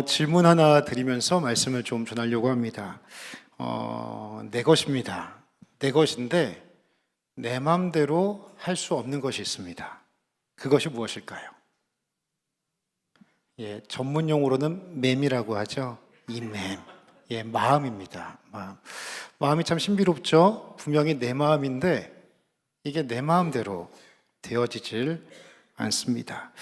질문 하나 드리면서 말씀을 좀 전하려고 합니다. 내 것입니다. 내 것인데 내 마음대로 할 수 없는 것이 있습니다. 그것이 무엇일까요? 전문 용어로는 맴이라고 하죠. 이 맴. 마음입니다. 마음이 참 신비롭죠? 분명히 내 마음인데 이게 내 마음대로 되어지질 않습니다.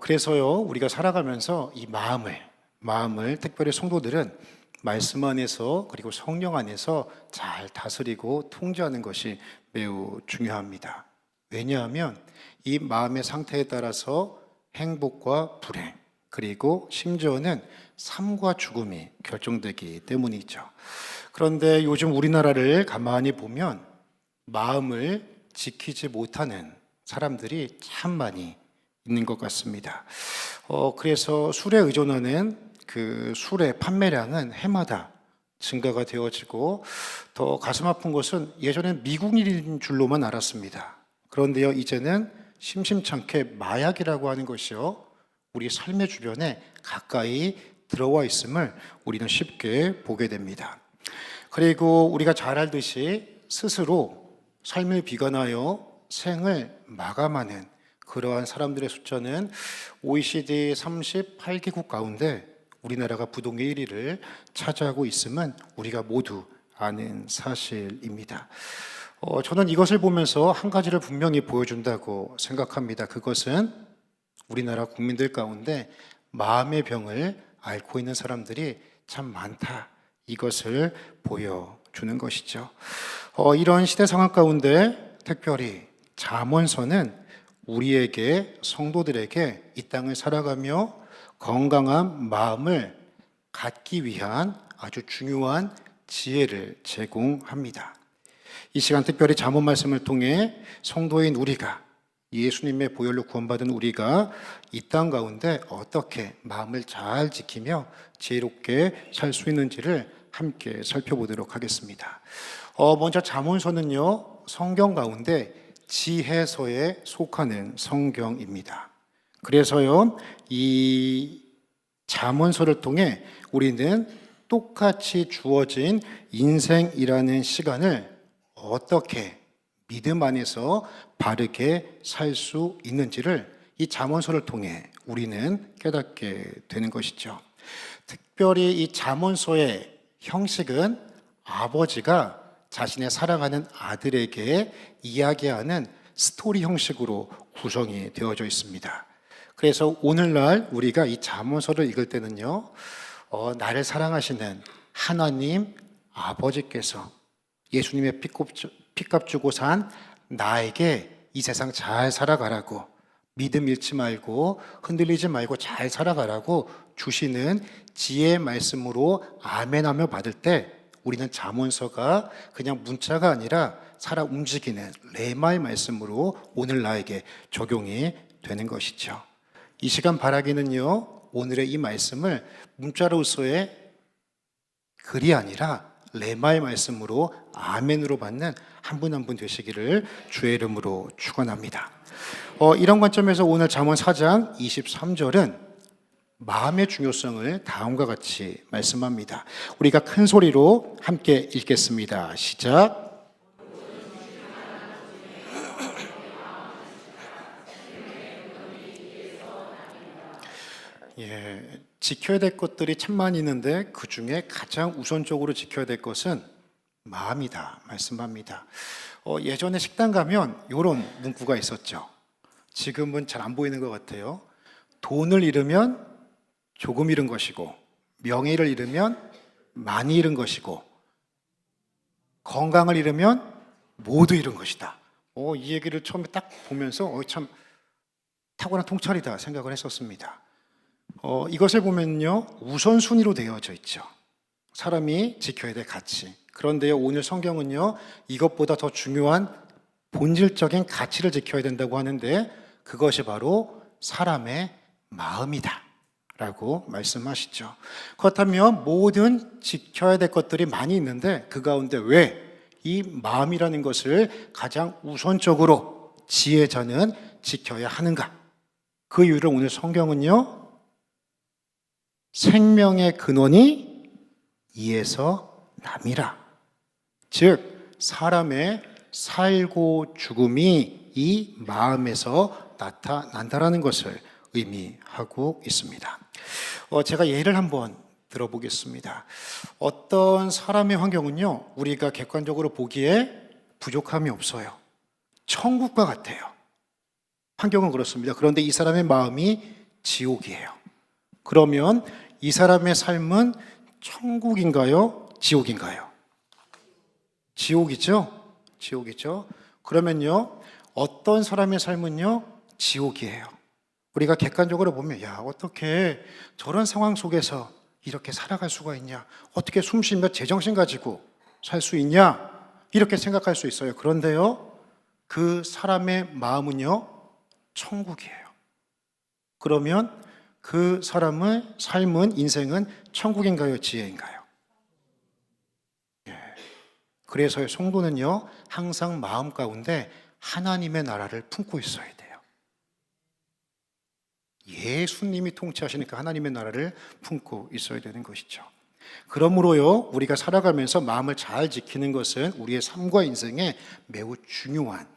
그래서요, 우리가 살아가면서 이 마음을 특별히 성도들은 말씀 안에서 그리고 성령 안에서 잘 다스리고 통제하는 것이 매우 중요합니다. 왜냐하면 이 마음의 상태에 따라서 행복과 불행, 그리고 심지어는 삶과 죽음이 결정되기 때문이죠. 그런데 요즘 우리나라를 가만히 보면 마음을 지키지 못하는 사람들이 참 많이 있는 것 같습니다. 그래서 술에 의존하는 그 술의 판매량은 해마다 증가가 되어지고, 더 가슴 아픈 것은 예전엔 미국일인 줄로만 알았습니다. 그런데요, 이제는 심심찮게 마약이라고 하는 것이요, 우리 삶의 주변에 가까이 들어와 있음을 우리는 쉽게 보게 됩니다. 그리고 우리가 잘 알듯이 스스로 삶을 비관하여 생을 마감하는 그러한 사람들의 숫자는 OECD 38개국 가운데 우리나라가 부동의 1위를 차지하고 있음은 우리가 모두 아는 사실입니다. 저는 이것을 보면서 한 가지를 분명히 보여준다고 생각합니다. 그것은 우리나라 국민들 가운데 마음의 병을 앓고 있는 사람들이 참 많다, 이것을 보여주는 것이죠. 이런 시대 상황 가운데 특별히 잠언서는 우리에게, 성도들에게 이 땅을 살아가며 건강한 마음을 갖기 위한 아주 중요한 지혜를 제공합니다. 이 시간 특별히 잠언 말씀을 통해 성도인 우리가, 예수님의 보혈로 구원받은 우리가 이 땅 가운데 어떻게 마음을 잘 지키며 지혜롭게 살 수 있는지를 함께 살펴보도록 하겠습니다. 먼저 잠언서는요, 성경 가운데 지혜서에 속하는 성경입니다. 그래서요, 이 잠언서를 통해 우리는 똑같이 주어진 인생이라는 시간을 어떻게 믿음 안에서 바르게 살 수 있는지를 이 잠언서를 통해 우리는 깨닫게 되는 것이죠. 특별히 이 잠언서의 형식은 아버지가 자신의 사랑하는 아들에게 이야기하는 스토리 형식으로 구성이 되어져 있습니다. 그래서 오늘날 우리가 이 잠언서를 읽을 때는요, 나를 사랑하시는 하나님 아버지께서 예수님의 피값 주고 산 나에게 이 세상 잘 살아가라고, 믿음 잃지 말고 흔들리지 말고 잘 살아가라고 주시는 지혜의 말씀으로 아멘하며 받을 때, 우리는 잠언서가 그냥 문자가 아니라 살아 움직이는 레마의 말씀으로 오늘 나에게 적용이 되는 것이죠. 이 시간 바라기는요, 오늘의 이 말씀을 문자로서의 글이 아니라 레마의 말씀으로 아멘으로 받는 한 분 한 분 되시기를 주의 이름으로 축원합니다. 이런 관점에서 오늘 잠언 4장 23절은 마음의 중요성을 다음과 같이 말씀합니다. 우리가 큰 소리로 함께 읽겠습니다. 시작. 지켜야 될 것들이 참 많이 있는데 그 중에 가장 우선적으로 지켜야 될 것은 마음이다 말씀합니다. 예전에 식당 가면 이런 문구가 있었죠. 지금은 잘 안 보이는 것 같아요. 돈을 잃으면 조금 잃은 것이고, 명예를 잃으면 많이 잃은 것이고, 건강을 잃으면 모두 잃은 것이다. 이 얘기를 처음에 딱 보면서 참 탁월한 통찰이다 생각을 했었습니다. 이것을 보면요, 우선순위로 되어져 있죠. 사람이 지켜야 될 가치. 그런데요, 오늘 성경은요, 이것보다 더 중요한 본질적인 가치를 지켜야 된다고 하는데, 그것이 바로 사람의 마음이다 라고 말씀하시죠. 그렇다면 모든 지켜야 될 것들이 많이 있는데 그 가운데 왜 이 마음이라는 것을 가장 우선적으로 지혜자는 지켜야 하는가? 그 이유를 오늘 성경은요, 생명의 근원이 이에서 남이라. 즉 사람의 살고 죽음이 이 마음에서 나타난다라는 것을 의미하고 있습니다. 제가 예를 한번 들어보겠습니다. 어떤 사람의 환경은요, 우리가 객관적으로 보기에 부족함이 없어요. 천국과 같아요. 환경은 그렇습니다. 그런데 이 사람의 마음이 지옥이에요. 그러면 이 사람의 삶은 천국인가요? 지옥인가요? 지옥이죠? 지옥이죠? 그러면요, 어떤 사람의 삶은요, 지옥이에요. 우리가 객관적으로 보면, 야, 어떻게 저런 상황 속에서 이렇게 살아갈 수가 있냐? 어떻게 숨쉬며 제정신 가지고 살 수 있냐? 이렇게 생각할 수 있어요. 그런데요, 그 사람의 마음은요, 천국이에요. 그러면 그 사람의 삶은, 인생은 천국인가요? 지혜인가요? 예. 그래서 성도는요, 항상 마음 가운데 하나님의 나라를 품고 있어야 돼요. 예수님이 통치하시니까 하나님의 나라를 품고 있어야 되는 것이죠. 그러므로요, 우리가 살아가면서 마음을 잘 지키는 것은 우리의 삶과 인생에 매우 중요한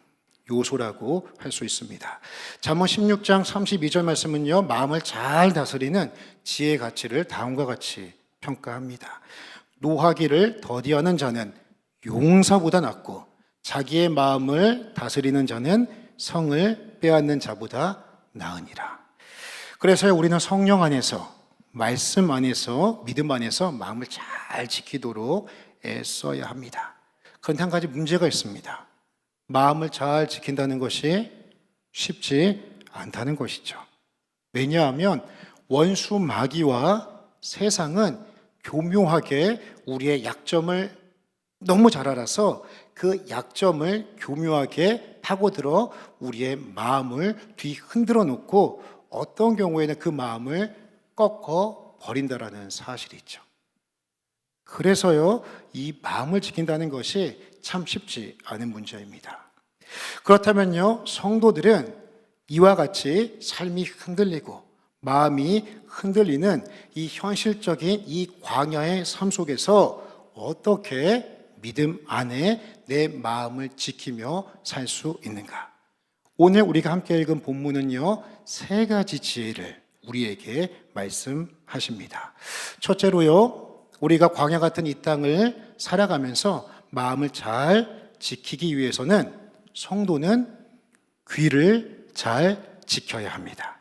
요소라고 할 수 있습니다. 잠언 16장 32절 말씀은요, 마음을 잘 다스리는 지혜의 가치를 다음과 같이 평가합니다. 노하기를 더디하는 자는 용사보다 낫고 자기의 마음을 다스리는 자는 성을 빼앗는 자보다 나으니라. 그래서 우리는 성령 안에서, 말씀 안에서, 믿음 안에서 마음을 잘 지키도록 애써야 합니다. 그런데 한 가지 문제가 있습니다. 마음을 잘 지킨다는 것이 쉽지 않다는 것이죠. 왜냐하면 원수 마귀와 세상은 교묘하게 우리의 약점을 너무 잘 알아서 그 약점을 교묘하게 파고들어 우리의 마음을 뒤흔들어 놓고 어떤 경우에는 그 마음을 꺾어 버린다라는 사실이 있죠. 그래서요, 이 마음을 지킨다는 것이 참 쉽지 않은 문제입니다. 그렇다면요, 성도들은 이와 같이 삶이 흔들리고 마음이 흔들리는 이 현실적인 이 광야의 삶 속에서 어떻게 믿음 안에 내 마음을 지키며 살 수 있는가? 오늘 우리가 함께 읽은 본문은요, 세 가지 지혜를 우리에게 말씀하십니다. 첫째로요, 우리가 광야 같은 이 땅을 살아가면서 마음을 잘 지키기 위해서는 성도는 귀를 잘 지켜야 합니다.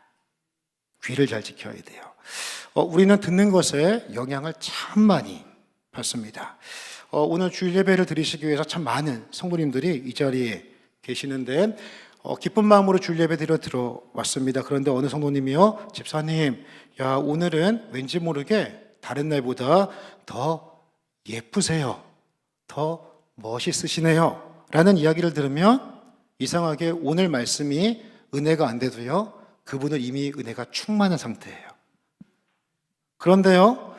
귀를 잘 지켜야 돼요. 우리는 듣는 것에 영향을 참 많이 받습니다. 오늘 주일 예배를 드리시기 위해서 참 많은 성도님들이 이 자리에 계시는데 기쁜 마음으로 주일 예배 드리러 들어왔습니다. 그런데 어느 성도님이요, 집사님, 야, 오늘은 왠지 모르게 다른 날보다 더 예쁘세요. 더 멋있으시네요. 라는 이야기를 들으면 이상하게 오늘 말씀이 은혜가 안 돼도요, 그분은 이미 은혜가 충만한 상태예요. 그런데요,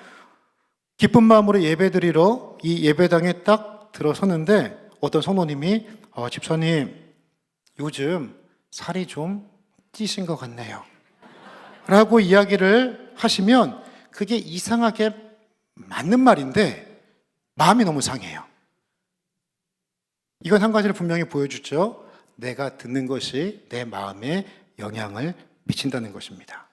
기쁜 마음으로 예배드리러 이 예배당에 딱 들어섰는데 어떤 성도님이 집사님, 요즘 살이 좀 찌신 것 같네요. 라고 이야기를 하시면 그게 이상하게 맞는 말인데 마음이 너무 상해요. 이건 한 가지를 분명히 보여주죠. 내가 듣는 것이 내 마음에 영향을 미친다는 것입니다.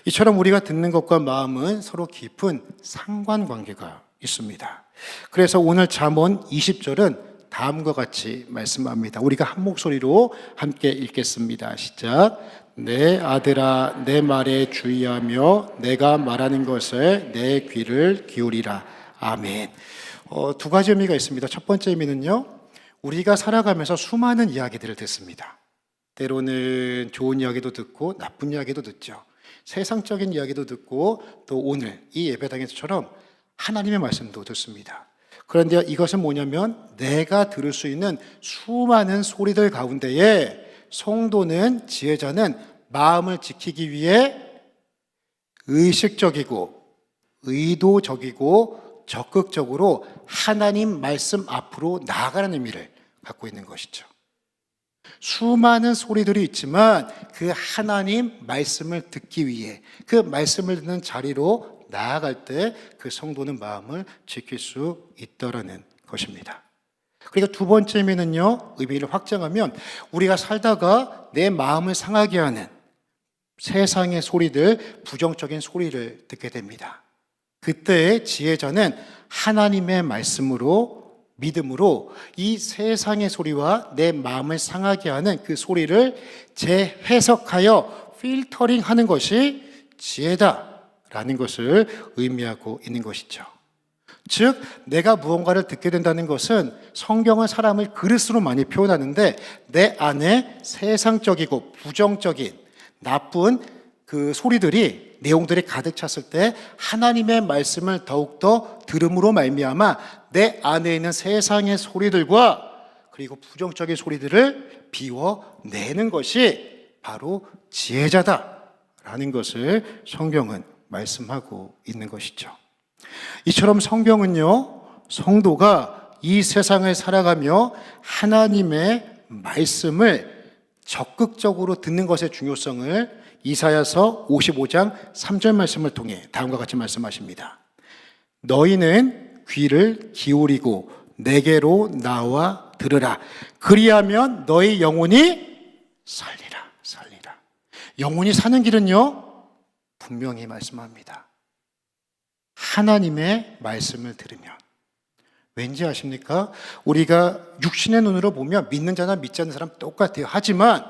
이처럼 우리가 듣는 것과 마음은 서로 깊은 상관관계가 있습니다. 그래서 오늘 잠언 20절은 다음과 같이 말씀합니다. 우리가 한 목소리로 함께 읽겠습니다. 시작. 내 아들아, 내 말에 주의하며 내가 말하는 것에 내 귀를 기울이라. 아멘. 두 가지 의미가 있습니다. 첫 번째 의미는요, 우리가 살아가면서 수많은 이야기들을 듣습니다. 때로는 좋은 이야기도 듣고 나쁜 이야기도 듣죠. 세상적인 이야기도 듣고 또 오늘 이 예배당에서처럼 하나님의 말씀도 듣습니다. 그런데 이것은 뭐냐면 내가 들을 수 있는 수많은 소리들 가운데에 성도는, 지혜자는 마음을 지키기 위해 의식적이고 의도적이고 적극적으로 하나님 말씀 앞으로 나아가는 의미를 갖고 있는 것이죠. 수많은 소리들이 있지만 그 하나님 말씀을 듣기 위해 그 말씀을 듣는 자리로 나아갈 때 그 성도는 마음을 지킬 수 있다라는 것입니다. 그리고 두 번째 의미는요, 의미를 확장하면 우리가 살다가 내 마음을 상하게 하는 세상의 소리들, 부정적인 소리를 듣게 됩니다. 그때의 지혜자는 하나님의 말씀으로, 믿음으로 이 세상의 소리와 내 마음을 상하게 하는 그 소리를 재해석하여 필터링 하는 것이 지혜다라는 것을 의미하고 있는 것이죠. 즉, 내가 무언가를 듣게 된다는 것은 성경은 사람을 그릇으로 많이 표현하는데 내 안에 세상적이고 부정적인 나쁜 그 소리들이, 내용들이 가득 찼을 때 하나님의 말씀을 더욱더 들음으로 말미암아 내 안에 있는 세상의 소리들과 그리고 부정적인 소리들을 비워내는 것이 바로 지혜자다라는 것을 성경은 말씀하고 있는 것이죠. 이처럼 성경은요, 성도가 이 세상을 살아가며 하나님의 말씀을 적극적으로 듣는 것의 중요성을 이사야서 55장 3절 말씀을 통해 다음과 같이 말씀하십니다. 너희는 귀를 기울이고 내게로 나와 들으라. 그리하면 너희 영혼이 살리라. 영혼이 사는 길은요, 분명히 말씀합니다. 하나님의 말씀을 들으면. 왠지 아십니까? 우리가 육신의 눈으로 보면 믿는 자나 믿지 않는 사람 똑같아요. 하지만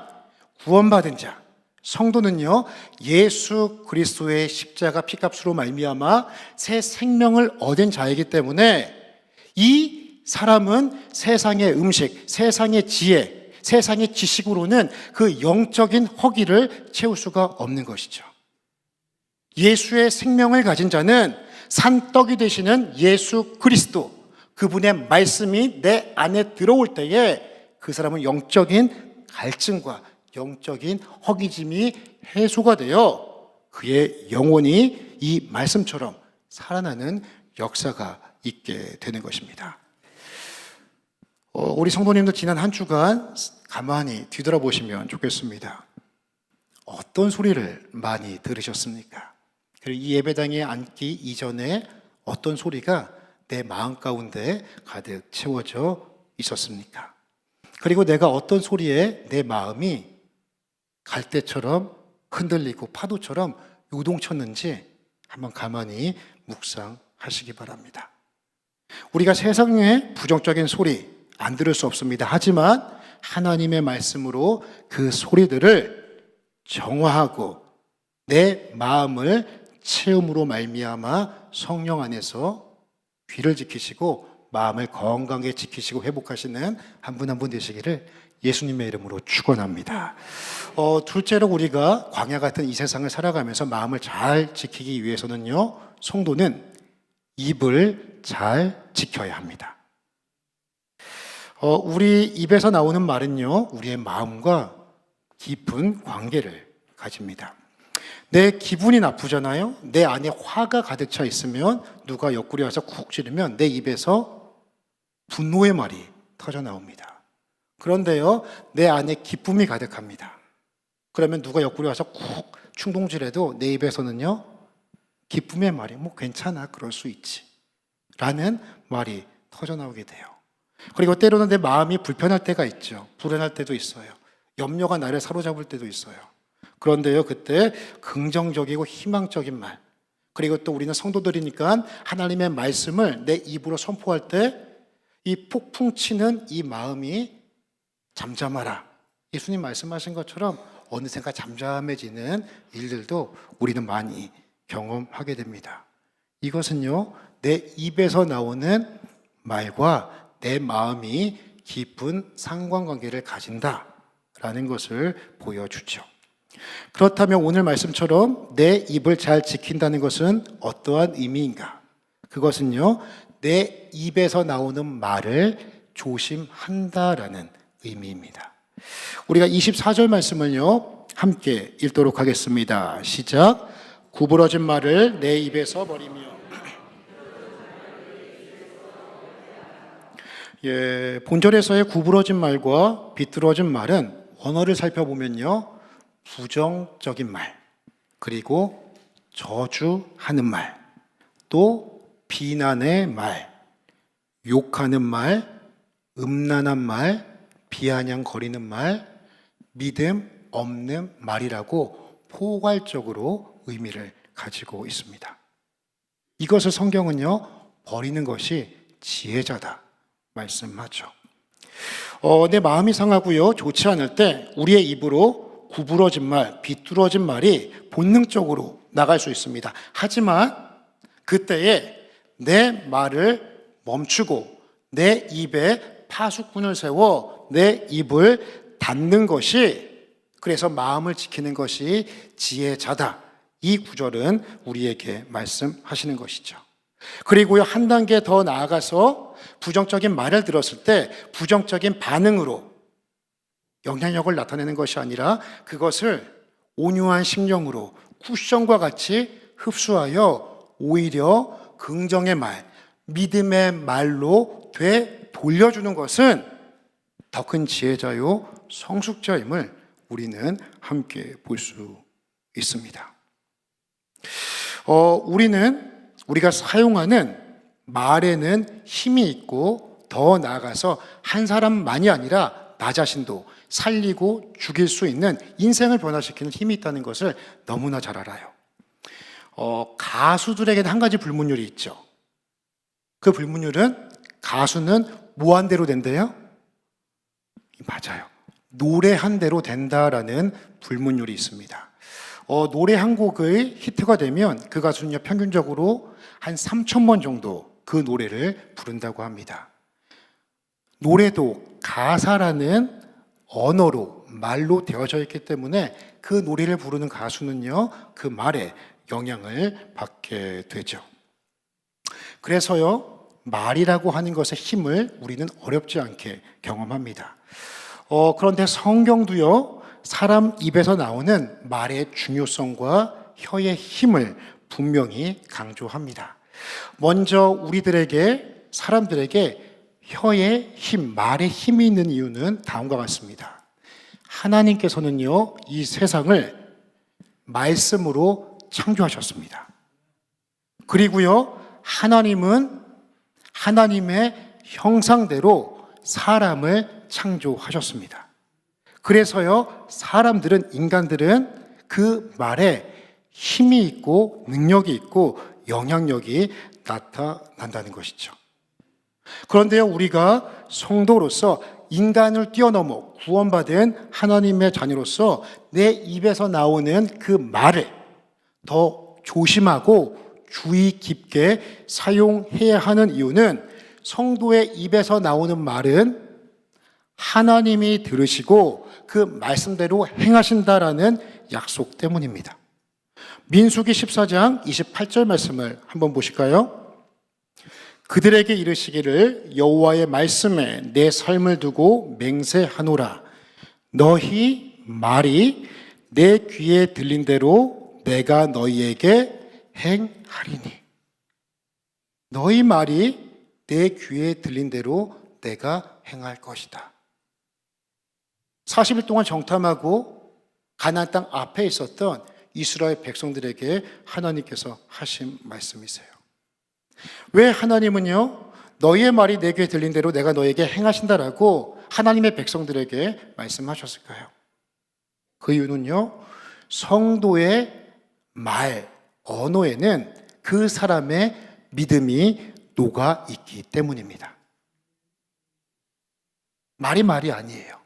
구원받은 자, 성도는요, 예수 그리스도의 십자가 피값으로 말미암아 새 생명을 얻은 자이기 때문에 이 사람은 세상의 음식, 세상의 지혜, 세상의 지식으로는 그 영적인 허기를 채울 수가 없는 것이죠. 예수의 생명을 가진 자는 산떡이 되시는 예수 그리스도, 그분의 말씀이 내 안에 들어올 때에 그 사람은 영적인 갈증과 영적인 허기짐이 해소가 되어 그의 영혼이 이 말씀처럼 살아나는 역사가 있게 되는 것입니다. 우리 성도님도 지난 한 주간 가만히 뒤돌아보시면 좋겠습니다. 어떤 소리를 많이 들으셨습니까? 그리고 이 예배당에 앉기 이전에 어떤 소리가 내 마음 가운데 가득 채워져 있었습니까? 그리고 내가 어떤 소리에 내 마음이 갈대처럼 흔들리고 파도처럼 요동쳤는지 한번 가만히 묵상하시기 바랍니다. 우리가 세상의 부정적인 소리 안 들을 수 없습니다. 하지만 하나님의 말씀으로 그 소리들을 정화하고 내 마음을 체험으로 말미암아 성령 안에서 귀를 지키시고 마음을 건강하게 지키시고 회복하시는 한 분 한 분 되시기를 예수님의 이름으로 축원합니다. 둘째로 우리가 광야 같은 이 세상을 살아가면서 마음을 잘 지키기 위해서는요, 성도는 입을 잘 지켜야 합니다. 우리 입에서 나오는 말은요, 우리의 마음과 깊은 관계를 가집니다. 내 기분이 나쁘잖아요. 내 안에 화가 가득 차 있으면 누가 옆구리 와서 쿡 찌르면 내 입에서 분노의 말이 터져 나옵니다. 그런데요, 내 안에 기쁨이 가득합니다. 그러면 누가 옆구리 와서 쿡 충동질해도 내 입에서는요, 기쁨의 말이 뭐 괜찮아, 그럴 수 있지 라는 말이 터져 나오게 돼요. 그리고 때로는 내 마음이 불편할 때가 있죠. 불안할 때도 있어요. 염려가 나를 사로잡을 때도 있어요. 그런데요, 그때 긍정적이고 희망적인 말, 그리고 또 우리는 성도들이니까 하나님의 말씀을 내 입으로 선포할 때 이 폭풍 치는 이 마음이 잠잠하라. 예수님 말씀하신 것처럼 어느샌가 잠잠해지는 일들도 우리는 많이 경험하게 됩니다. 이것은요, 내 입에서 나오는 말과 내 마음이 깊은 상관관계를 가진다라는 것을 보여주죠. 그렇다면 오늘 말씀처럼 내 입을 잘 지킨다는 것은 어떠한 의미인가? 그것은요, 내 입에서 나오는 말을 조심한다라는 의미입니다. 우리가 24절 말씀을요, 함께 읽도록 하겠습니다. 시작. 구부러진 말을 내 입에서 버리며. 본절에서의 구부러진 말과 비뚤어진 말은 언어를 살펴보면요, 부정적인 말, 그리고 저주하는 말, 또 비난의 말, 욕하는 말, 음란한 말, 비아냥거리는 말, 믿음 없는 말이라고 포괄적으로 의미를 가지고 있습니다. 이것을 성경은요, 버리는 것이 지혜자다 말씀하죠. 내 마음이 상하고요, 좋지 않을 때 우리의 입으로 구부러진 말, 비뚤어진 말이 본능적으로 나갈 수 있습니다. 하지만 그때에 내 말을 멈추고 내 입에 파수꾼을 세워 내 입을 닫는 것이, 그래서 마음을 지키는 것이 지혜자다. 이 구절은 우리에게 말씀하시는 것이죠. 그리고요, 한 단계 더 나아가서 부정적인 말을 들었을 때 부정적인 반응으로 영향력을 나타내는 것이 아니라 그것을 온유한 심령으로 쿠션과 같이 흡수하여 오히려 긍정의 말, 믿음의 말로 되돌려주는 것은 더 큰 지혜자요 성숙자임을 우리는 함께 볼 수 있습니다. 우리가 사용하는 말에는 힘이 있고, 더 나아가서 한 사람만이 아니라 나 자신도 살리고 죽일 수 있는, 인생을 변화시키는 힘이 있다는 것을 너무나 잘 알아요. 가수들에게는 한 가지 불문율이 있죠. 그 불문율은 가수는 무한대로 된대요? 맞아요. 노래 한 대로 된다라는 불문율이 있습니다. 노래 한 곡의 히트가 되면 그 가수는요, 평균적으로 한 3,000번 정도 그 노래를 부른다고 합니다. 노래도 가사라는 언어로, 말로 되어져 있기 때문에 그 노래를 부르는 가수는요, 그 말에 영향을 받게 되죠. 그래서요, 말이라고 하는 것의 힘을 우리는 어렵지 않게 경험합니다. 그런데 성경도요, 사람 입에서 나오는 말의 중요성과 혀의 힘을 분명히 강조합니다. 먼저 우리들에게, 사람들에게 혀의 힘, 말의 힘이 있는 이유는 다음과 같습니다. 하나님께서는요, 이 세상을 말씀으로 창조하셨습니다. 그리고요, 하나님은 하나님의 형상대로 사람을 창조하셨습니다. 그래서요, 인간들은 그 말에 힘이 있고 능력이 있고 영향력이 나타난다는 것이죠. 그런데요, 우리가 성도로서 인간을 뛰어넘어 구원받은 하나님의 자녀로서 내 입에서 나오는 그 말을 더 조심하고 주의 깊게 사용해야 하는 이유는, 성도의 입에서 나오는 말은 하나님이 들으시고 그 말씀대로 행하신다라는 약속 때문입니다. 민수기 14장 28절 말씀을 한번 보실까요? 그들에게 이르시기를 여호와의 말씀에 내 삶을 두고 맹세하노라. 너희 말이 내 귀에 들린 대로 내가 너희에게 행하리니. 너희 말이 내 귀에 들린 대로 내가 행할 것이다. 40일 동안 정탐하고 가나안 땅 앞에 있었던 이스라엘 백성들에게 하나님께서 하신 말씀이세요. 왜 하나님은요, 너희의 말이 내 귀에 들린 대로 내가 너에게 행하신다라고 하나님의 백성들에게 말씀하셨을까요? 그 이유는요, 성도의 말, 언어에는 그 사람의 믿음이 녹아 있기 때문입니다. 말이 아니에요.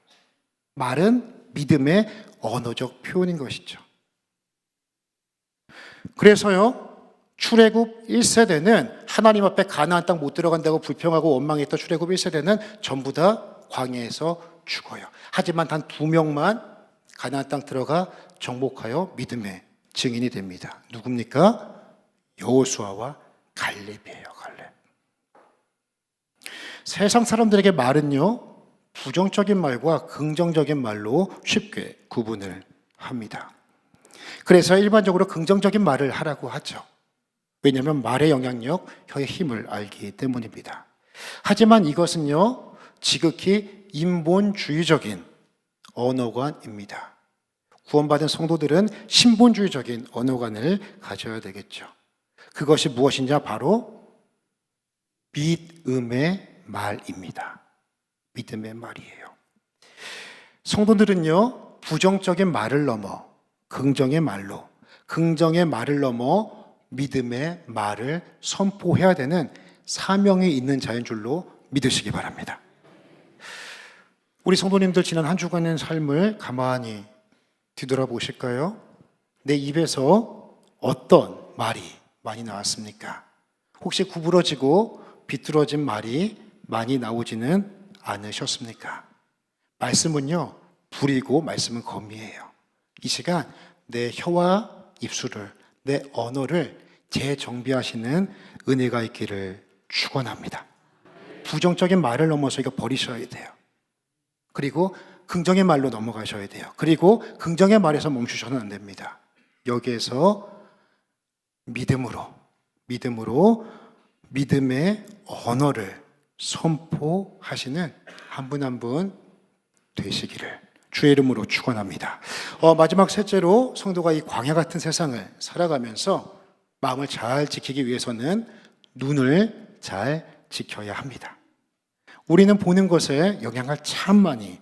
말은 믿음의 언어적 표현인 것이죠. 그래서요, 출애굽 1세대는 하나님 앞에 가나안 땅 못 들어간다고 불평하고 원망했던 출애굽 1세대는 전부 다 광야에서 죽어요. 하지만 단 2명만 가나안 땅 들어가 정복하여 믿음의 증인이 됩니다. 누굽니까? 여호수아와 갈렙이에요. 갈렙. 세상 사람들에게 말은요, 부정적인 말과 긍정적인 말로 쉽게 구분을 합니다. 그래서 일반적으로 긍정적인 말을 하라고 하죠. 왜냐하면 말의 영향력, 혀의 힘을 알기 때문입니다. 하지만 이것은요, 지극히 인본주의적인 언어관입니다. 구원받은 성도들은 신본주의적인 언어관을 가져야 되겠죠. 그것이 무엇이냐? 바로 믿음의 말입니다. 믿음의 말이에요. 성도들은요, 부정적인 말을 넘어 긍정의 말로, 긍정의 말을 넘어 믿음의 말을 선포해야 되는 사명이 있는 자인 줄로 믿으시기 바랍니다. 우리 성도님들 지난 한 주간의 삶을 가만히 뒤돌아보실까요? 내 입에서 어떤 말이 많이 나왔습니까? 혹시 구부러지고 비뚤어진 말이 많이 나오지는 않으셨습니까? 말씀은요, 불이고 말씀은 검이에요. 이 시간 내 혀와 입술을, 내 언어를 재정비하시는 은혜가 있기를 축원합니다. 부정적인 말을 넘어서 이거 버리셔야 돼요. 그리고 긍정의 말로 넘어가셔야 돼요. 그리고 긍정의 말에서 멈추셔는 안 됩니다. 여기에서 믿음으로 믿음의 언어를 선포하시는 한 분 한 분 되시기를 주의 이름으로 축원합니다. 마지막 셋째로 성도가 이 광야 같은 세상을 살아가면서 마음을 잘 지키기 위해서는 눈을 잘 지켜야 합니다. 우리는 보는 것에 영향을 참 많이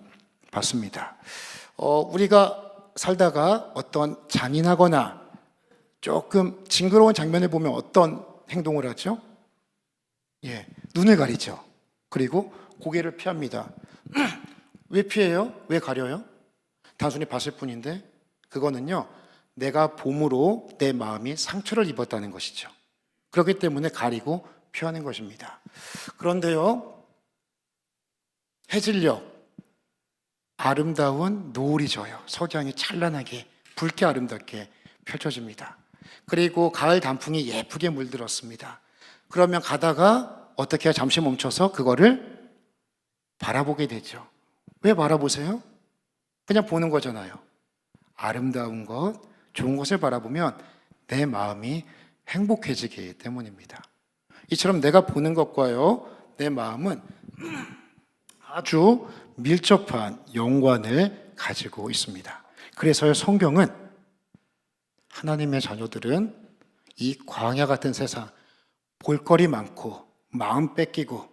받습니다. 우리가 살다가 어떤 잔인하거나 조금 징그러운 장면을 보면 어떤 행동을 하죠? 눈을 가리죠. 그리고 고개를 피합니다. 왜 피해요? 왜 가려요? 단순히 봤을 뿐인데 그거는요, 내가 봄으로 내 마음이 상처를 입었다는 것이죠. 그렇기 때문에 가리고 피하는 것입니다. 그런데요, 해질녘 아름다운 노을이 져요. 석양이 찬란하게 붉게 아름답게 펼쳐집니다. 그리고 가을 단풍이 예쁘게 물들었습니다. 그러면 가다가 어떻게 해요? 잠시 멈춰서 그거를 바라보게 되죠. 왜 바라보세요? 그냥 보는 거잖아요. 아름다운 것, 좋은 것을 바라보면 내 마음이 행복해지기 때문입니다. 이처럼 내가 보는 것과요, 내 마음은 아주 밀접한 연관을 가지고 있습니다. 그래서 성경은 하나님의 자녀들은 이 광야 같은 세상, 볼거리 많고 마음 뺏기고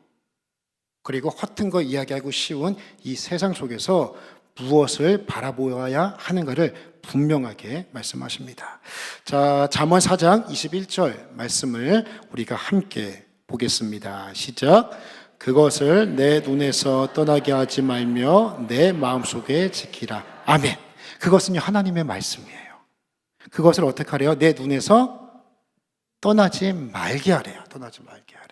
그리고 허튼 거 이야기하고 쉬운 이 세상 속에서 무엇을 바라보아야 하는가를 분명하게 말씀하십니다. 자, 잠언 4장 21절 말씀을 우리가 함께 보겠습니다. 시작. 그것을 내 눈에서 떠나게 하지 말며 내 마음속에 지키라. 아멘. 그것은요, 하나님의 말씀이에요. 그것을 어떻게 하래요? 내 눈에서 떠나지 말게 하래요. 떠나지 말게 하래요.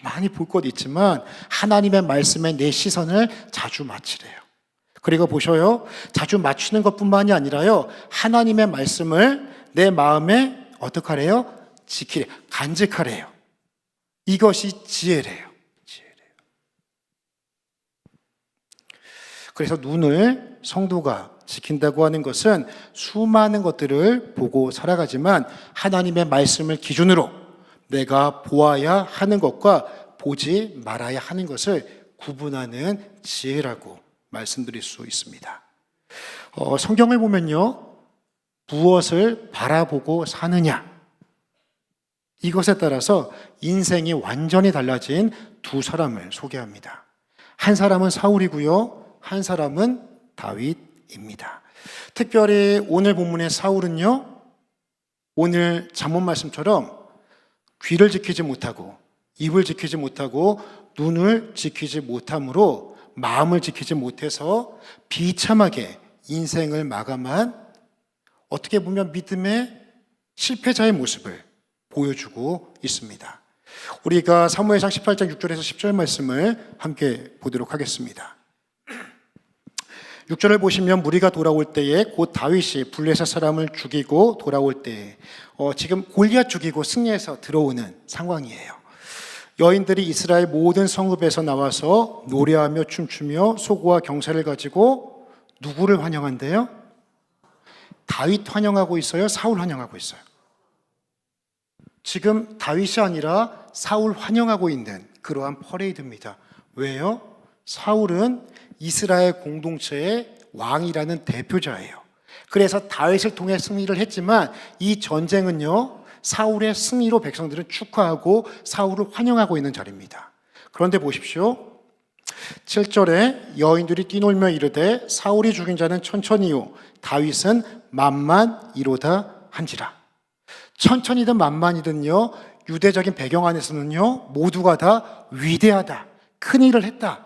많이 볼 것 있지만 하나님의 말씀에 내 시선을 자주 맞추래요. 그리고 보셔요. 자주 맞추는 것뿐만이 아니라요, 하나님의 말씀을 내 마음에 어떻게 하래요? 지키래. 간직하래요. 이것이 지혜래요. 그래서 눈을 성도가 지킨다고 하는 것은 수많은 것들을 보고 살아가지만 하나님의 말씀을 기준으로 내가 보아야 하는 것과 보지 말아야 하는 것을 구분하는 지혜라고 말씀드릴 수 있습니다. 성경을 보면요, 무엇을 바라보고 사느냐, 이것에 따라서 인생이 완전히 달라진 두 사람을 소개합니다. 한 사람은 사울이고요, 한 사람은 다윗입니다. 특별히 오늘 본문의 사울은요, 오늘 잠언 말씀처럼 귀를 지키지 못하고 입을 지키지 못하고 눈을 지키지 못함으로 마음을 지키지 못해서 비참하게 인생을 마감한, 어떻게 보면 믿음의 실패자의 모습을 보여주고 있습니다. 우리가 사무엘상 18장 6절에서 10절 말씀을 함께 보도록 하겠습니다. 6절을 보시면 무리가 돌아올 때에 곧 다윗이 블레셋 사람을 죽이고 돌아올 때에 지금 골리앗 죽이고 승리해서 들어오는 상황이에요. 여인들이 이스라엘 모든 성읍에서 나와서 노래하며 춤추며 소고와 경사를 가지고 누구를 환영한대요? 다윗 환영하고 있어요? 사울 환영하고 있어요? 지금 다윗이 아니라 사울 환영하고 있는 그러한 퍼레이드입니다. 왜요? 사울은 이스라엘 공동체의 왕이라는 대표자예요. 그래서 다윗을 통해 승리를 했지만 이 전쟁은요, 사울의 승리로 백성들은 축하하고 사울을 환영하고 있는 자리입니다. 그런데 보십시오. 7절에 여인들이 뛰놀며 이르되 사울이 죽인 자는 천천히요 다윗은 만만이로다 한지라. 천천히든 만만이든요, 유대적인 배경 안에서는요 모두가 다 위대하다, 큰 일을 했다,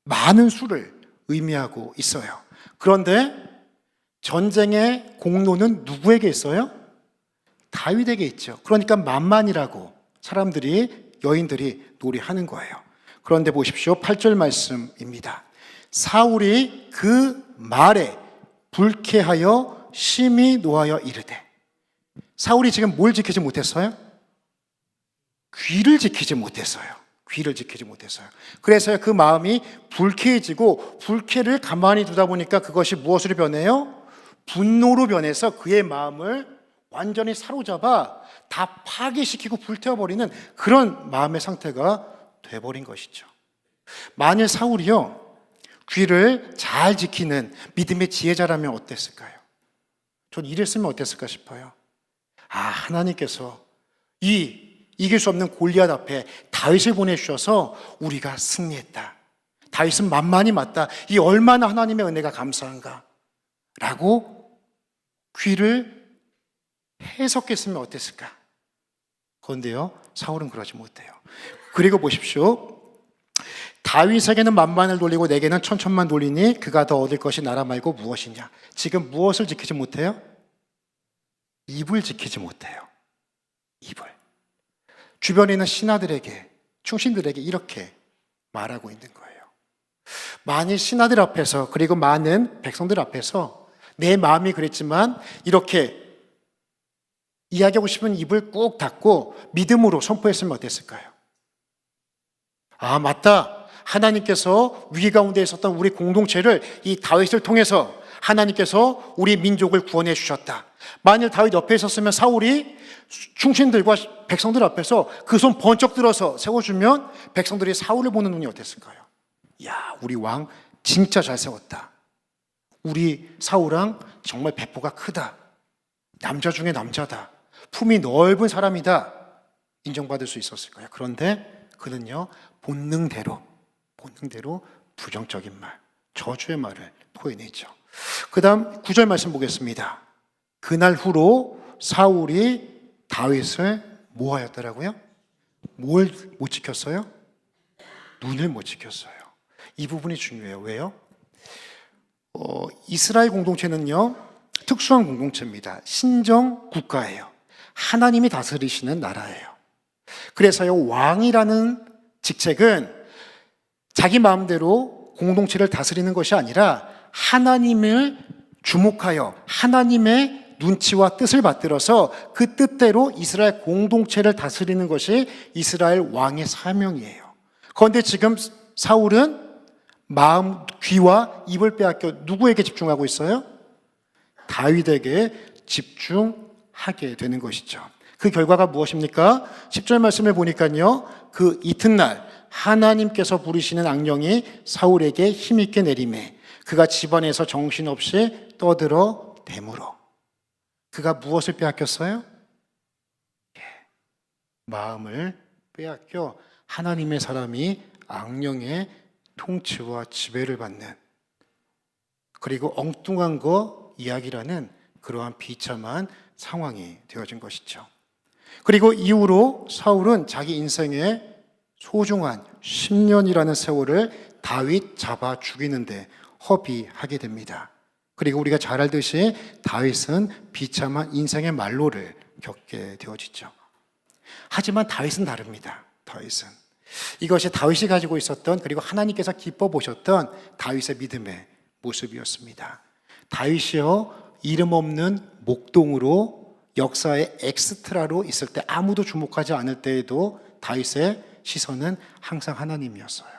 많은 수를 의미하고 있어요. 그런데 전쟁의 공로는 누구에게 있어요? 다윗에게 있죠. 그러니까 만만이라고 사람들이, 여인들이 놀이하는 거예요. 그런데 보십시오. 8절 말씀입니다. 사울이 그 말에 불쾌하여 심히 노하여 이르되. 사울이 지금 뭘 지키지 못했어요? 귀를 지키지 못했어요. 귀를 지키지 못했어요. 그래서 그 마음이 불쾌해지고, 불쾌를 가만히 두다 보니까 그것이 무엇으로 변해요? 분노로 변해서 그의 마음을 완전히 사로잡아 다 파괴시키고 불태워버리는 그런 마음의 상태가 돼버린 것이죠. 만일 사울이요 귀를 잘 지키는 믿음의 지혜자라면 어땠을까요? 전 이랬으면 어땠을까 싶어요. 하나님께서 이길 수 없는 골리앗 앞에 다윗을 보내주셔서 우리가 승리했다, 다윗은 만만히 맞다, 이 얼마나 하나님의 은혜가 감사한가 라고 귀를 해석했으면 어땠을까? 그런데요 사울은 그러지 못해요. 그리고 보십시오. 다윗에게는 만만을 돌리고 내게는 천천만 돌리니 그가 더 얻을 것이 나라 말고 무엇이냐. 지금 무엇을 지키지 못해요? 입을 지키지 못해요. 입을. 주변에 있는 신하들에게, 충신들에게 이렇게 말하고 있는 거예요. 만일 신하들 앞에서, 그리고 많은 백성들 앞에서 내 마음이 그랬지만 이렇게 이야기하고 싶은 입을 꾹 닫고 믿음으로 선포했으면 어땠을까요? 맞다, 하나님께서 위기 가운데 있었던 우리 공동체를 이 다윗을 통해서 하나님께서 우리 민족을 구원해 주셨다. 만일 다윗 옆에 있었으면 사울이 충신들과 백성들 앞에서 그 손 번쩍 들어서 세워주면 백성들이 사울을 보는 눈이 어땠을까요? 야, 우리 왕 진짜 잘 세웠다, 우리 사울왕 정말 배포가 크다, 남자 중에 남자다, 품이 넓은 사람이다, 인정받을 수 있었을 거예요. 그런데 그는요 본능대로 부정적인 말, 저주의 말을 토해내죠. 그 다음 9절 말씀 보겠습니다. 그날 후로 사울이 다윗을 뭐 하였더라고요? 뭘 못 지켰어요? 눈을 못 지켰어요. 이 부분이 중요해요. 왜요? 이스라엘 공동체는요 특수한 공동체입니다. 신정 국가예요. 하나님이 다스리시는 나라예요. 그래서요 왕이라는 직책은 자기 마음대로 공동체를 다스리는 것이 아니라 하나님을 주목하여 하나님의 눈치와 뜻을 받들어서 그 뜻대로 이스라엘 공동체를 다스리는 것이 이스라엘 왕의 사명이에요. 그런데 지금 사울은 마음, 귀와 입을 빼앗겨 누구에게 집중하고 있어요? 다윗에게 집중하게 되는 것이죠. 그 결과가 무엇입니까? 10절 말씀을 보니까요 그 이튿날 하나님께서 부리시는 악령이 사울에게 힘있게 내리매 그가 집안에서 정신없이 떠들어 대물어. 그가 무엇을 빼앗겼어요? 마음을 빼앗겨 하나님의 사람이 악령의 통치와 지배를 받는, 그리고 엉뚱한 거 이야기라는 그러한 비참한 상황이 되어진 것이죠. 그리고 이후로 사울은 자기 인생의 소중한 10년이라는 세월을 다윗 잡아 죽이는데 허비하게 됩니다. 그리고 우리가 잘 알듯이 다윗은 비참한 인생의 말로를 겪게 되어지죠. 하지만 다윗은 다릅니다. 다윗은 이것이 다윗이 가지고 있었던, 그리고 하나님께서 기뻐 보셨던 다윗의 믿음의 모습이었습니다. 다윗이요 이름 없는 목동으로 역사의 엑스트라로 있을 때, 아무도 주목하지 않을 때에도 다윗의 시선은 항상 하나님이었어요.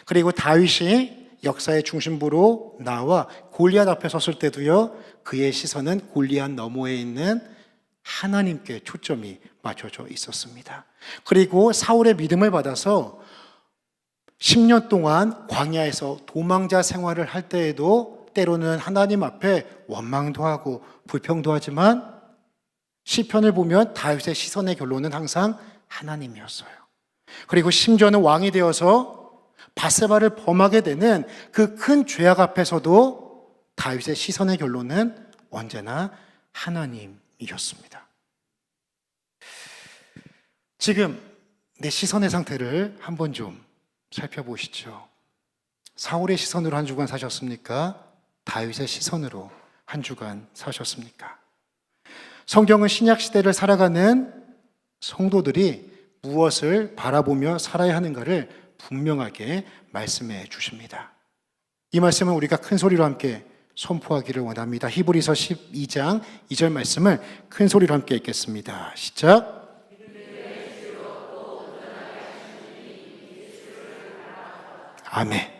그리고 다윗이 역사의 중심부로 나와 골리앗 앞에 섰을 때도요 그의 시선은 골리앗 너머에 있는 하나님께 초점이 맞춰져 있었습니다. 그리고 사울의 믿음을 받아서 10년 동안 광야에서 도망자 생활을 할 때에도 때로는 하나님 앞에 원망도 하고 불평도 하지만 시편을 보면 다윗의 시선의 결론은 항상 하나님이었어요. 그리고 심지어는 왕이 되어서 밧세바를 범하게 되는 그 큰 죄악 앞에서도 다윗의 시선의 결론은 언제나 하나님이었습니다. 지금 내 시선의 상태를 한번 좀 살펴보시죠. 사울의 시선으로 한 주간 사셨습니까? 다윗의 시선으로 한 주간 사셨습니까? 성경은 신약 시대를 살아가는 성도들이 무엇을 바라보며 살아야 하는가를 분명하게 말씀해 주십니다. 이 말씀은 우리가 큰 소리로 함께 선포하기를 원합니다. 히브리서 12장 2절 말씀을 큰 소리로 함께 읽겠습니다. 시작. 아멘.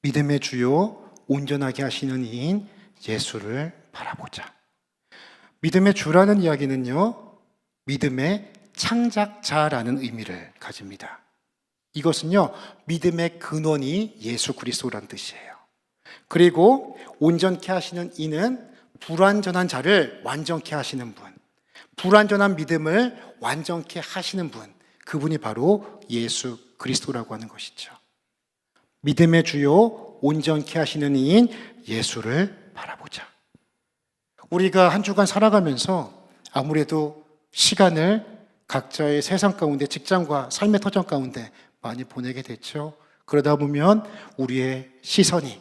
믿음의 주요 온전하게 하시는 이인 예수를 바라보자. 믿음의 주라는 이야기는요, 믿음의 창작자라는 의미를 가집니다. 이것은요, 믿음의 근원이 예수 그리스도란 뜻이에요. 그리고 온전케 하시는 이는 불완전한 자를 완전케 하시는 분, 불완전한 믿음을 완전케 하시는 분, 그분이 바로 예수 그리스도라고 하는 것이죠. 믿음의 주요 온전케 하시는 이인 예수를 바라보자. 우리가 한 주간 살아가면서 아무래도 시간을 각자의 세상 가운데, 직장과 삶의 터전 가운데 많이 보내게 됐죠. 그러다 보면 우리의 시선이,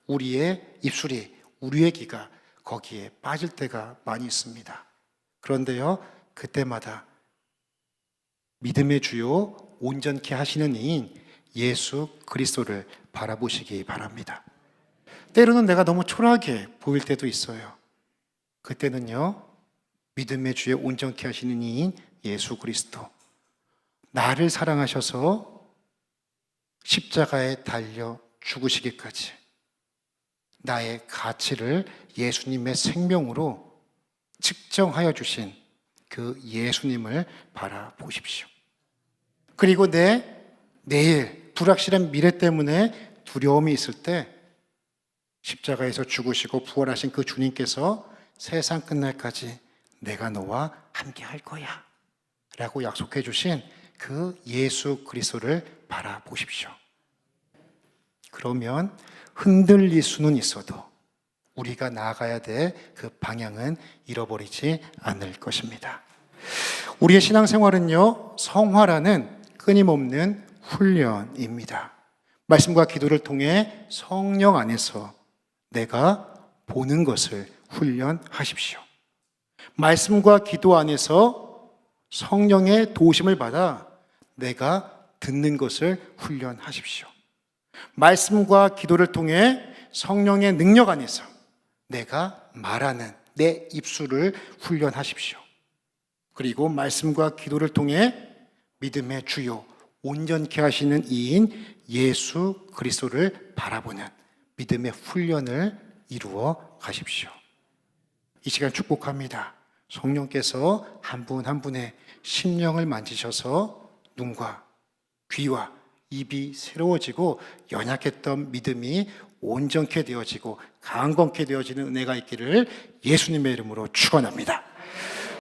우리의 입술이, 우리의 귀가 거기에 빠질 때가 많이 있습니다. 그런데요, 그때마다 믿음의 주요 온전케 하시는 이인 예수 그리스도를 바라보시기 바랍니다. 때로는 내가 너무 초라하게 보일 때도 있어요. 그때는요, 믿음의 주에 온전케 하시는 이인 예수 그리스도, 나를 사랑하셔서 십자가에 달려 죽으시기까지 나의 가치를 예수님의 생명으로 측정하여 주신 그 예수님을 바라보십시오. 그리고 내일 불확실한 미래 때문에 두려움이 있을 때 십자가에서 죽으시고 부활하신 그 주님께서 세상 끝날까지 내가 너와 함께 할 거야 라고 약속해 주신 그 예수 그리스도를 바라보십시오. 그러면 흔들릴 수는 있어도 우리가 나아가야 될 그 방향은 잃어버리지 않을 것입니다. 우리의 신앙생활은요, 성화라는 끊임없는 훈련입니다. 말씀과 기도를 통해 성령 안에서 내가 보는 것을 훈련하십시오. 말씀과 기도 안에서 성령의 도우심을 받아 내가 듣는 것을 훈련하십시오. 말씀과 기도를 통해 성령의 능력 안에서 내가 말하는 내 입술을 훈련하십시오. 그리고 말씀과 기도를 통해 믿음의 주요 온전케 하시는 이인 예수 그리스도를 바라보는 믿음의 훈련을 이루어 가십시오. 이 시간 축복합니다. 성령께서 한 분 한 분의 심령을 만지셔서 눈과 귀와 입이 새로워지고 연약했던 믿음이 온전케 되어지고 강건케 되어지는 은혜가 있기를 예수님의 이름으로 축원합니다.